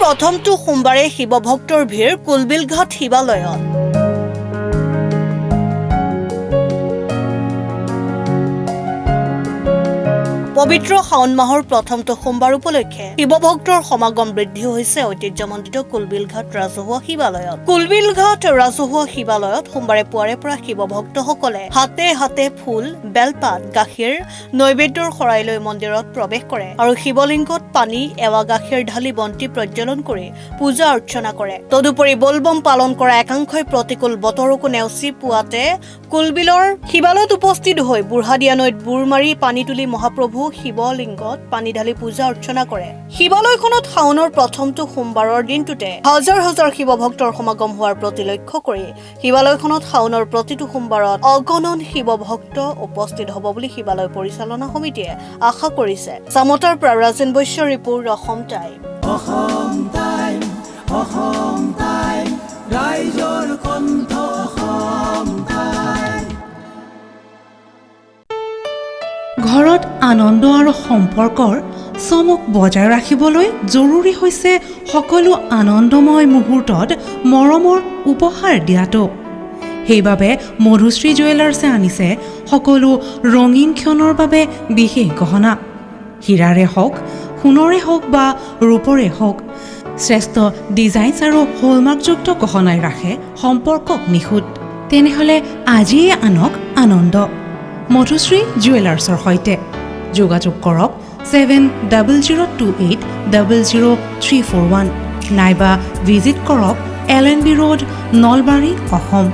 প্ৰথমটো সোমবাৰে শিৱভক্তৰ ভিৰ কুলবিলঘাট শিৱালয়ত। পবিত্ৰ শাওণ মাহৰ প্ৰথমটো সোমবাৰ উপলক্ষে শিৱভক্তৰ সমাগম বৃদ্ধি হৈছে ঐতিহ্যমণ্ডিত কুলবিলঘাট ৰাজহুৱা শিৱালয়ত। কুলবিলঘাট ৰাজহুৱা শিৱালয়ত সোমবাৰে পুৱাৰে পৰা শিৱভক্তসকলে হাতে হাতে ফুল, বেলপাত, গাখীৰ নৈবেদ্যৰ শৰাই লৈ মন্দিৰত প্ৰৱেশ কৰে আৰু শিৱলিংগত পানী, এৱা গাখীৰ ঢালি বন্তি প্ৰজ্বলন কৰি পূজা অৰ্চনা কৰে। তদুপৰি বলবম পালন কৰা একাংশই প্ৰতিকূল বতৰকো নেওচি পুৱাতে কুলবিলৰ শিৱালয়ত উপস্থিত হৈ বুঢ়াদিয়া নৈত বুৰ মাৰি পানী তুলি মহাপ্ৰভু শিৱলিংগত পানী ঢালি পূজা অৰ্চনা কৰে। শিৱালয়খনত শাওনৰ প্ৰথমটো সোমবাৰৰ দিনটোতে হাজাৰ হাজাৰ শিৱভক্তৰ সমাগম হোৱাৰ প্ৰতি লক্ষ্য কৰি শিৱালয়খনত শাওনৰ প্ৰতিটো সোমবাৰত অগণন শিৱভক্ত উপস্থিত হ'ব বুলি শিৱালয় পৰিচালনা সমিতিয়ে আশা কৰিছে। চামতাৰ পৰা ৰাজেন বৈশ্যৰ ৰিপোৰ্ট, অসম টাইম। ৰাইজৰ কণ্ঠ অসম টাইম। ঘৰত আনন্দ আৰু সম্পৰ্কৰ চমক বজাই ৰাখিবলৈ জৰুৰী হৈছে সকলো আনন্দময় মুহূৰ্তত মৰমৰ উপহাৰ দিয়াটো। সেইবাবে মধুশ্ৰী জুৱেলাৰ্ছে আনিছে সকলো ৰঙীন ক্ষণৰ বাবে বিশেষ গহনা। হীৰাৰে হওক, সোণৰে হওক বা ৰূপৰে হওক, শ্ৰেষ্ঠ ডিজাইনছ আৰু হলমাৰ্কযুক্ত গহনাই ৰাখে সম্পৰ্কক নিখুঁত। তেনেহ'লে আজিয়ে আনক আনন্দ মধুশ্ৰী জুৱেলাৰ্ছৰ সৈতে। যোগাযোগ কৰক 7028000341 নাইবা ভিজিট কৰক LNB ৰোড, নলবাৰী, অসম।